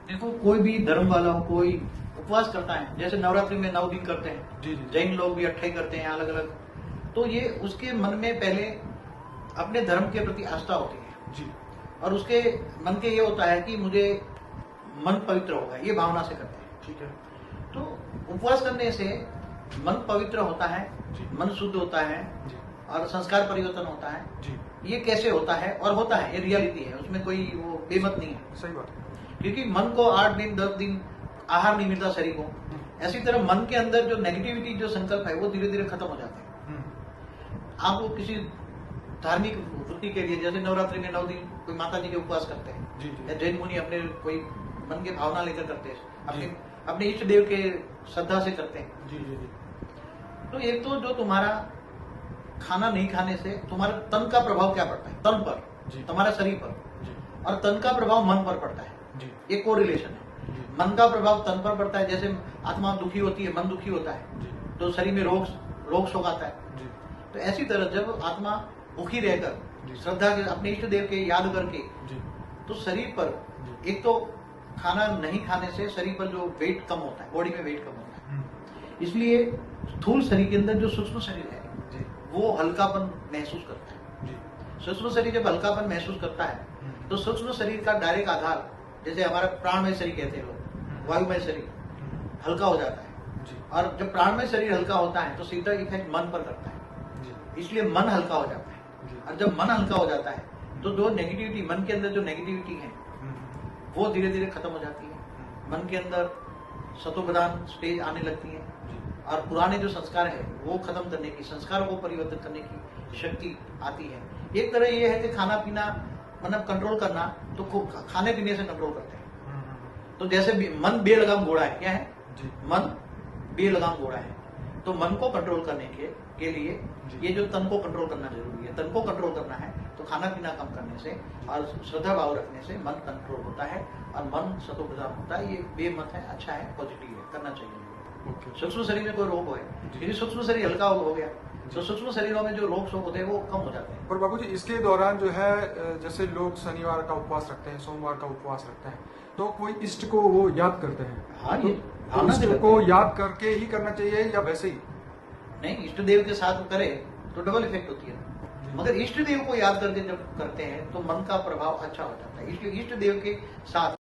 देखो, कोई भी धर्म वाला हो, कोई उपवास करता है, जैसे नवरात्रि में 9 दिन करते हैं, जी, जी। जैन लोग भी 28 करते हैं अलग अलग। तो ये उसके मन में पहले अपने धर्म के प्रति आस्था होती है जी। और उसके मन के ये होता है कि मुझे मन पवित्र होगा, ये भावना से करते हैं। ठीक है। तो उपवास करने से मन पवित्र होता है, जी। मन शुद्ध होता है जी। और संस्कार परिवर्तन होता है। जी। ये कैसे होता है? और होता है, ये रियलिटी है, उसमें कोई वो बेमत नहीं है। सही बात है। क्योंकि मन को 8 दिन 10 दिन आहार नहीं मिलता शरीर को, ऐसी तरह मन के अंदर जो नेगेटिविटी, जो संकल्प है, वो धीरे धीरे खत्म हो जाते हैं। आप किसी धार्मिक वृत्ति के लिए, जैसे नवरात्रि में 9 दिन कोई माता जी के उपवास करते हैं, जी, जी। या जैन मुनि अपने कोई मन की भावना लेकर करते हैं, जी। अपने इष्ट देव के श्रद्धा से करते हैं। जी, जी, जी। तो एक तो जो तुम्हारा खाना नहीं खाने से तुम्हारे तन का प्रभाव क्या पड़ता है, तन पर, जी। तुम्हारा शरीर पर, जी। और तन का प्रभाव मन पर पड़ता है। जी। ये कोरिलेशन है। जी। मन का प्रभाव तन पर पड़ता है, जैसे आत्मा दुखी होती है, मन दुखी होता है, जी। तो शरीर में रोग शोक आता है। जी। तो ऐसी तरह जब आत्मा भूखी रहकर जी। श्रद्धा के अपने इष्ट देव के याद करके, जी। तो शरीर पर जी। एक तो खाना नहीं खाने से शरीर पर जो वेट कम होता है, बॉडी में वेट कम होता है, इसलिए स्थूल शरीर के अंदर जो सूक्ष्म शरीर है जी। वो हल्कापन महसूस करता है। जी। सूक्ष्म शरीर जब हल्कापन महसूस करता है तो सूक्ष्म शरीर का डायरेक्ट आधार, जैसे हमारा प्राणमय शरीर कहते हैं लोग, वायुमय शरीर हल्का हो जाता है। जी। और जब प्राणमय शरीर हल्का होता है तो सीधा इफेक्ट मन पर करता है, जी। इसलिए मन हल्का हो जाता है। जी। और जब मन हल्का हो जाता है तो जो नेगेटिविटी, मन के अंदर जो नेगेटिविटी है वो धीरे धीरे खत्म हो जाती है। मन के अंदर सतोप्रधान स्टेज आने लगती है और पुराने जो संस्कार है वो खत्म करने की, संस्कारों को परिवर्तन करने की शक्ति आती है। एक तरह ये है कि खाना पीना मतलब कंट्रोल करना, तो खाने पीने से कंट्रोल करते हैं। तो जैसे मन बेलगाम घोड़ा है, क्या है जी। मन बेलगाम घोड़ा है, तो मन को कंट्रोल करने के लिए ये जो तन को कंट्रोल करना जरूरी है। तन को कंट्रोल करना है तो खाना पीना कम करने से और श्रद्धा भाव रखने से मन कंट्रोल होता है और मन सतोप्रधान होता है। ये बेमत है, अच्छा है, पॉजिटिव है, करना चाहिए। ओके। सूक्ष्म शरीर में कोई रोग हो, यदि सूक्ष्म शरीर हल्का हो गया तो सूक्ष्म शरीरों में जो रोग शोक होते हैं वो कम हो जाते हैं। और बाबू जी, इसके दौरान जो है, जैसे लोग शनिवार का उपवास रखते हैं, सोमवार का उपवास रखते हैं, तो कोई इष्ट को वो याद करते हैं। हाँ, तो ये भावना से इष्ट करते को हैं। याद करके ही करना चाहिए या वैसे ही? नहीं, इष्ट देव के साथ करे तो डबल इफेक्ट होती है, मगर इष्ट देव को याद करके जब करते हैं तो मन का प्रभाव अच्छा हो जाता है। इसलिए इष्ट देव के साथ